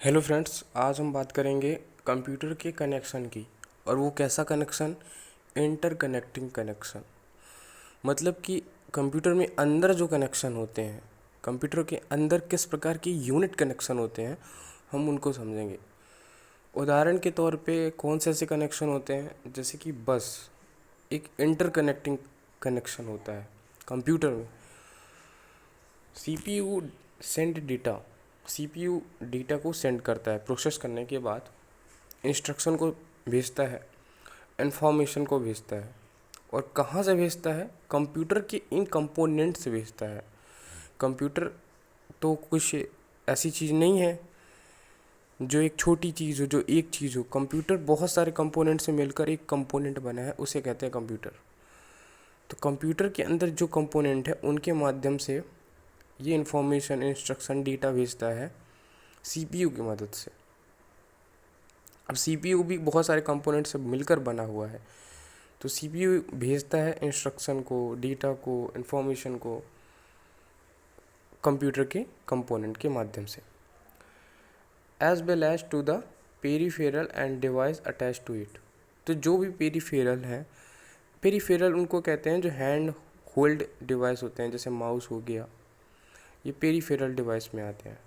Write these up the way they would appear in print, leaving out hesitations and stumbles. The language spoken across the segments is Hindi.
हेलो फ्रेंड्स, आज हम बात करेंगे कंप्यूटर के कनेक्शन की। और वो कैसा कनेक्शन? Interconnecting connection. मतलब कि कंप्यूटर में अंदर जो कनेक्शन होते हैं, कंप्यूटर के अंदर किस प्रकार के यूनिट कनेक्शन होते हैं, हम उनको समझेंगे। उदाहरण के तौर पे कौन से ऐसे कनेक्शन होते हैं, जैसे कि बस एक इंटरकनेक्टिंग कनेक्शन होता है कंप्यूटर में। CPU send data, CPU data को सेंड करता है, प्रोसेस करने के बाद इंस्ट्रक्शन को भेजता है, इंफॉर्मेशन को भेजता है। और कहाँ से भेजता है? कंप्यूटर के इन कंपोनेंट से भेजता है। कंप्यूटर तो कुछ ऐसी चीज़ नहीं है जो एक छोटी चीज़ हो, जो एक चीज़ हो। कंप्यूटर बहुत सारे कंपोनेंट से मिलकर एक कंपोनेंट बना है, उसे कहते हैं कंप्यूटर। तो कंप्यूटर के अंदर जो कंपोनेंट है उनके माध्यम से ये इंफॉर्मेशन, इंस्ट्रक्शन, डेटा भेजता है सीपीयू की मदद से। अब सीपीयू भी बहुत सारे कंपोनेंट से मिलकर बना हुआ है, तो सीपीयू भेजता है इंस्ट्रक्शन को, डेटा को, इंफॉर्मेशन को कंप्यूटर के कंपोनेंट के माध्यम से, as well as to the peripheral and device attach to it. तो जो भी पेरीफेरल है, पेरीफेरल उनको कहते हैं जो हैंड होल्ड डिवाइस होते हैं, जैसे माउस हो गया, ये पेरीफेरल डिवाइस में आते हैं।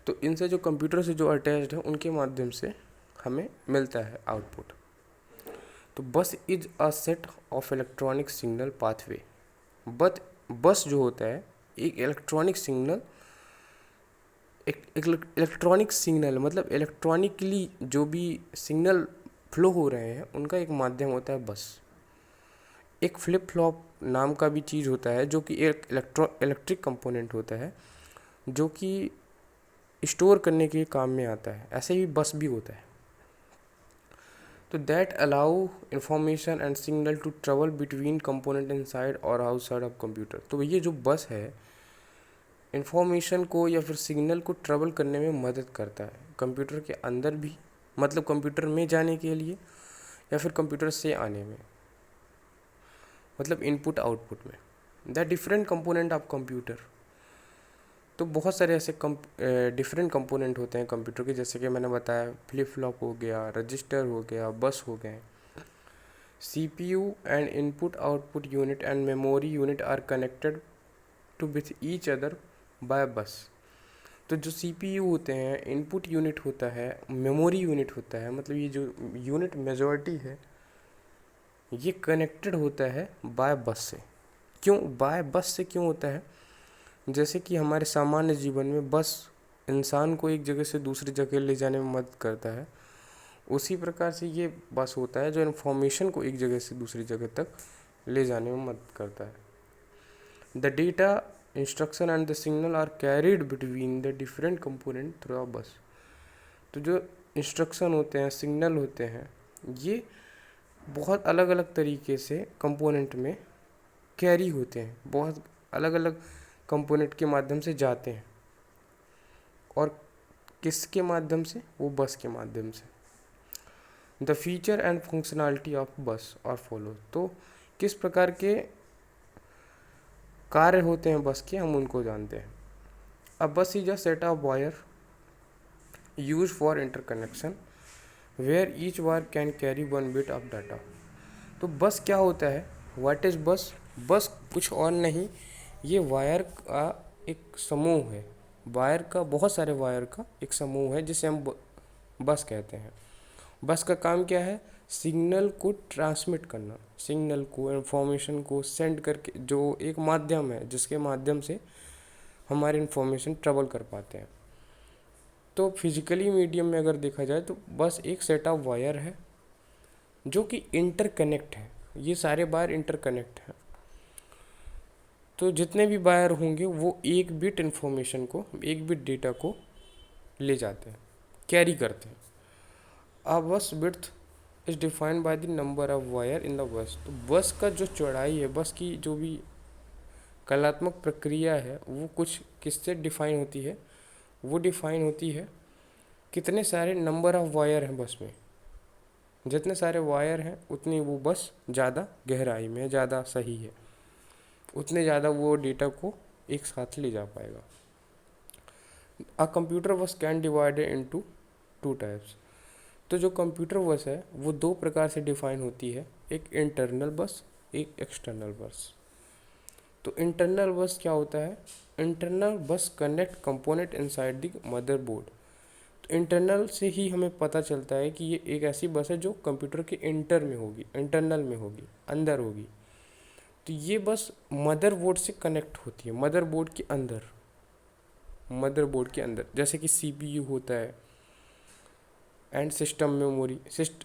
तो इनसे जो कंप्यूटर से जो अटैच्ड है उनके माध्यम से हमें मिलता है आउटपुट। तो बस is a set of electronic signal pathway. But बस जो होता है एक इलेक्ट्रॉनिक सिग्नल, एक इलेक्ट्रॉनिक सिग्नल मतलब इलेक्ट्रॉनिकली जो भी सिग्नल फ्लो हो रहे हैं उनका एक माध्यम होता है बस। एक फ्लिप फ्लॉप नाम का भी चीज़ होता है जो कि एक इलेक्ट्रिक कंपोनेंट होता है, जो कि स्टोर करने के काम में आता है। ऐसे ही बस भी होता है। तो that allow information and signal to travel between component inside और आउटसाइड ऑफ कंप्यूटर। तो ये जो बस है इंफॉर्मेशन को या फिर सिग्नल को ट्रेवल करने में मदद करता है, कंप्यूटर के अंदर भी, मतलब कंप्यूटर में जाने के लिए या फिर कंप्यूटर से आने में, मतलब इनपुट आउटपुट में। The different component of computer. तो बहुत सारे ऐसे डिफरेंट कंपोनेंट होते हैं कंप्यूटर के, जैसे कि मैंने बताया फ्लिप फ्लॉप हो गया, रजिस्टर हो गया, बस हो गए। CPU and input output unit and memory unit are connected to with each other by bus. तो जो सीपीयू होते हैं, इनपुट यूनिट होता है, मेमोरी यूनिट होता है, मतलब ये जो यूनिट मेजॉरिटी है ये कनेक्टेड होता है बाय बस से। क्यों बाय बस से क्यों होता है? जैसे कि हमारे सामान्य जीवन में बस इंसान को एक जगह से दूसरी जगह ले जाने में मदद करता है, उसी प्रकार से ये बस होता है जो इन्फॉर्मेशन को एक जगह से दूसरी जगह तक ले जाने में मदद करता है। The data, instruction and the signal are carried between the different component through a bus. तो जो इंस्ट्रक्शन होते हैं, सिग्नल होते हैं, ये बहुत अलग अलग तरीके से कंपोनेंट में कैरी होते हैं, बहुत अलग अलग कंपोनेंट के माध्यम से जाते हैं। और किसके माध्यम से? वो बस के माध्यम से। The feature and functionality of बस और फॉलो। तो किस प्रकार के कार्य होते हैं बस के, हम उनको जानते हैं। अब bus is a set of wire use for interconnection where each wire can carry one bit of data. तो बस क्या होता है? व्हाट इज बस? बस कुछ और नहीं, ये वायर का एक समूह है। वायर का, बहुत सारे वायर का एक समूह है जिसे हम बस कहते हैं। बस का काम क्या है? सिग्नल को ट्रांसमिट करना, सिग्नल को, इंफॉर्मेशन को सेंड करके, जो एक माध्यम है जिसके माध्यम से हमारी इंफॉर्मेशन ट्रेवल कर पाते हैं। तो फिजिकली मीडियम में अगर देखा जाए तो बस एक सेट ऑफ वायर है जो कि इंटरकनेक्ट है। ये सारे वायर इंटरकनेक्ट हैं। तो जितने भी वायर होंगे वो एक बिट इंफॉर्मेशन को, एक बिट डेटा को ले जाते हैं, कैरी करते हैं। A bus width is defined by the number of wire in the bus. तो बस का जो चौड़ाई है, बस की जो भी कलात्मक प्रक्रिया है, वो कुछ किससे डिफाइन होती है? वो डिफाइन होती है कितने सारे नंबर ऑफ वायर हैं बस में। जितने सारे वायर हैं उतनी वो बस ज़्यादा गहराई में, ज़्यादा सही है, उतने ज़्यादा वो डेटा को एक साथ ले जा पाएगा। अ कंप्यूटर बस can divided into two types. तो जो कंप्यूटर बस है वो दो प्रकार से डिफाइन होती है, एक इंटरनल बस, एक एक्सटर्नल बस। तो इंटरनल बस क्या होता है? इंटरनल बस connect component inside the motherboard. तो इंटरनल से ही हमें पता चलता है कि ये एक ऐसी बस है जो कंप्यूटर के इंटर में होगी, इंटरनल में होगी, अंदर होगी। तो ये बस मदरबोर्ड से कनेक्ट होती है, मदरबोर्ड के अंदर, मदरबोर्ड के अंदर, जैसे कि सीपीयू होता है एंड सिस्टम मेमोरी।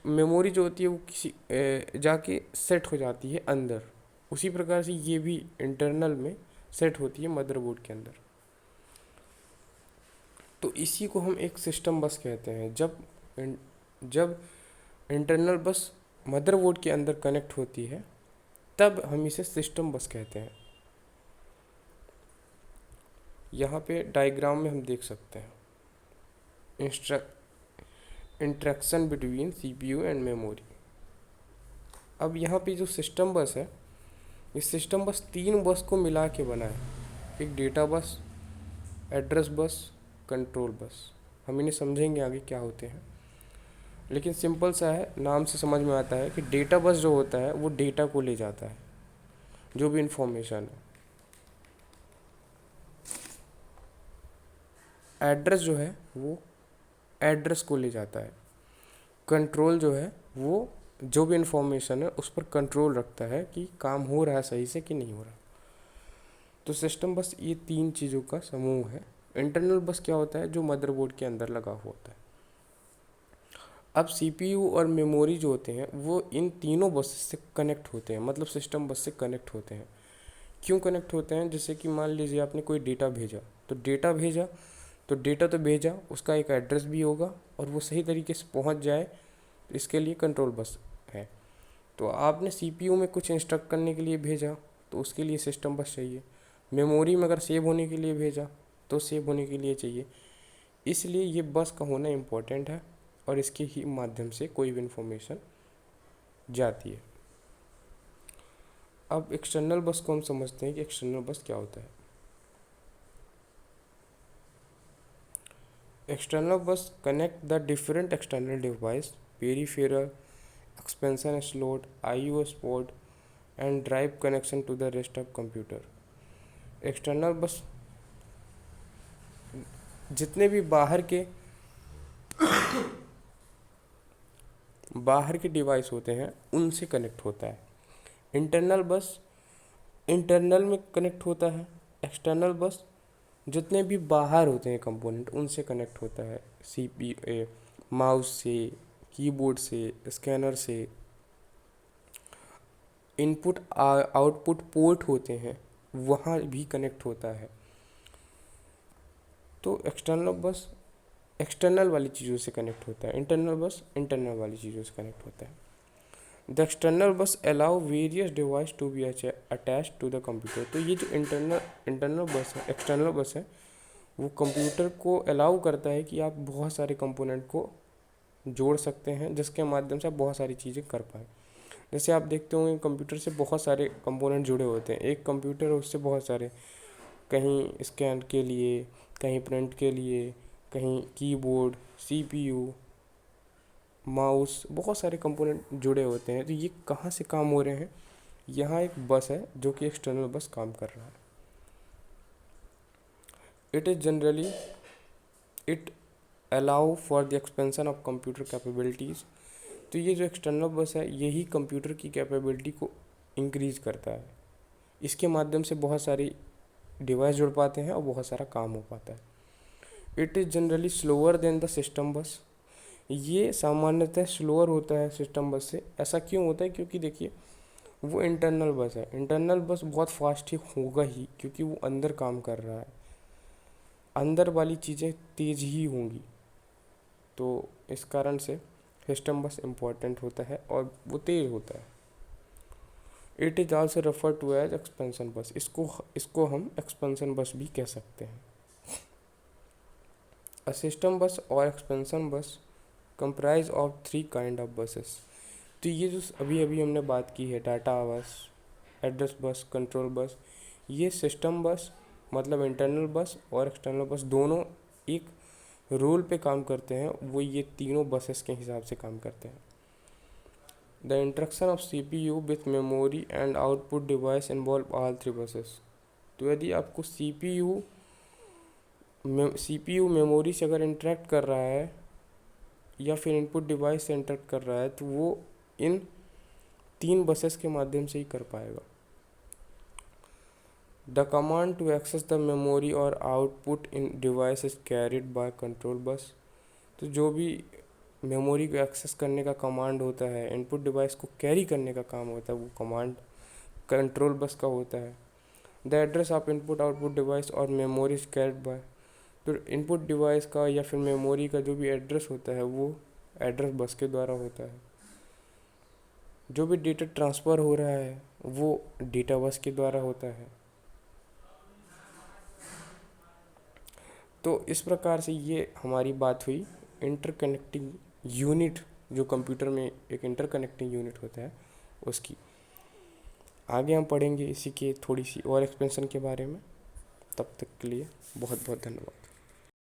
मेमोरी जो होती है वो किसी जाके सेट हो जाती है अंदर, उसी प्रकार से ये भी इंटरनल में सेट होती है मदरबोर्ड के अंदर। तो इसी को हम एक सिस्टम बस कहते हैं। जब इंटरनल बस मदरबोर्ड के अंदर कनेक्ट होती है तब हम इसे सिस्टम बस कहते हैं। यहाँ पे डायग्राम में हम देख सकते हैं interaction between CPU and memory. अब यहाँ पे जो सिस्टम बस है, इस सिस्टम बस तीन बस को मिला के बना है, एक data bus, address bus, control bus. हम इन्हें समझेंगे आगे क्या होते हैं, लेकिन सिंपल सा है, नाम से समझ में आता है कि डेटा बस जो होता है वो डेटा को ले जाता है, जो भी इंफॉर्मेशन है। एड्रेस जो है वो एड्रेस को ले जाता है। कंट्रोल जो है वो जो भी इंफॉर्मेशन है उस पर कंट्रोल रखता है कि काम हो रहा है सही से कि नहीं हो रहा। तो सिस्टम बस ये तीन चीज़ों का समूह है। इंटरनल बस क्या होता है? जो मदरबोर्ड के अंदर लगा हुआ होता है। अब सीपीयू और मेमोरी जो होते हैं वो इन तीनों बस से कनेक्ट होते हैं, मतलब सिस्टम बस से कनेक्ट होते हैं। क्यों कनेक्ट होते हैं? जैसे कि मान लीजिए आपने कोई डेटा भेजा, तो डेटा तो भेजा, उसका एक एड्रेस भी होगा और वो सही तरीके से पहुंच जाए, इसके लिए कंट्रोल बस है। तो आपने सीपीयू में कुछ इंस्ट्रक्ट करने के लिए भेजा तो उसके लिए सिस्टम बस चाहिए। मेमोरी में अगर सेव होने के लिए भेजा तो सेव होने के लिए चाहिए। इसलिए ये बस का होना इम्पोर्टेंट है और इसके ही माध्यम से कोई भी इंफॉर्मेशन जाती है। अब एक्सटर्नल बस को हम समझते हैं कि एक्सटर्नल बस क्या होता है। एक्सटर्नल बस connect the different external device, peripheral, expansion slot, IO port and drive connection to the rest of computer। External बस जितने भी बाहर के डिवाइस होते हैं उनसे कनेक्ट होता है। इंटरनल बस इंटरनल में कनेक्ट होता है। एक्सटर्नल बस जितने भी बाहर होते हैं कंपोनेंट उनसे कनेक्ट होता है, माउस से, कीबोर्ड से, स्कैनर से। इनपुट आउटपुट पोर्ट होते हैं वहाँ भी कनेक्ट होता है। तो एक्सटर्नल बस एक्सटर्नल वाली चीज़ों से कनेक्ट होता है, इंटरनल बस इंटरनल वाली चीज़ों से कनेक्ट होता है। The external bus allow various device to be attach to the computer. तो ये जो इंटरनल बस है, एक्सटर्नल बस है, वो कंप्यूटर को अलाउ करता है कि आप बहुत सारे कंपोनेंट को जोड़ सकते हैं जिसके माध्यम से आप बहुत सारी चीज़ें कर पाएँ। जैसे आप देखते होंगे कंप्यूटर से बहुत सारे कंपोनेंट जुड़े होते हैं। एक कंप्यूटर है उससे बहुत सारे, कहीं स्कैन के लिए, कहीं प्रिंट के लिए, कहीं कीबोर्ड, सीपीयू, माउस, बहुत सारे कंपोनेंट जुड़े होते हैं। तो ये कहाँ से काम हो रहे हैं? यहाँ एक बस है जो कि एक्सटर्नल बस काम कर रहा है। It allow for the expansion of computer capabilities. तो ये जो एक्सटर्नल बस है यही कंप्यूटर की कैपेबिलिटी को इंक्रीज करता है। इसके माध्यम से बहुत सारी डिवाइस जुड़ पाते हैं और बहुत सारा काम हो पाता है। It is generally slower then the system बस। ये सामान्यतः स्लोअर होता है सिस्टम बस से। ऐसा क्यों होता है? क्योंकि देखिए वो इंटरनल बस है, इंटरनल बस बहुत फास्ट ही होगा ही क्योंकि वो अंदर काम कर रहा है, अंदर वाली चीज़ें तेज़ ही होंगी। तो इस कारण से सिस्टम बस इम्पोर्टेंट होता है और वो तेज़ होता है। It is also refer to as expansion bus. इसको हम एक्सपेंशन बस भी कह सकते हैं। अ सिस्टम बस और एक्सपेंशन बस comprise of three kind of buses. तो ये जो अभी अभी हमने बात की है, डाटा बस, एड्रेस बस, कंट्रोल बस, ये सिस्टम बस मतलब इंटरनल बस और एक्सटर्नल बस दोनों एक रोल पे काम करते हैं, वो ये तीनों बसेस के हिसाब से काम करते हैं। The interaction of CPU with memory and output device involve all three buses. तो यदि आपको CPU मेमोरी से अगर इंटरेक्ट कर रहा है या फिर इनपुट डिवाइस से इंटरेक्ट कर रहा है, तो वो इन तीन बसेस के माध्यम से ही कर पाएगा। The command to access the memory और output in device is carried by control bus. तो जो भी मेमोरी को एक्सेस करने का कमांड होता है, इनपुट डिवाइस को कैरी करने का काम होता है, वो कमांड कंट्रोल बस का होता है। The address of input output device और मेमोरी इज कैरिड बाय। तो इनपुट डिवाइस का या फिर मेमोरी का जो भी एड्रेस होता है, वो एड्रेस बस के द्वारा होता है। जो भी डेटा ट्रांसफ़र हो रहा है, वो डेटा बस के द्वारा होता है। तो इस प्रकार से ये हमारी बात हुई इंटरकनेक्टिंग यूनिट, जो कंप्यूटर में एक इंटरकनेक्टिंग यूनिट होता है उसकी। आगे हम पढ़ेंगे इसी के थोड़ी सी और एक्सपेंशन के बारे में। तब तक के लिए बहुत बहुत धन्यवाद।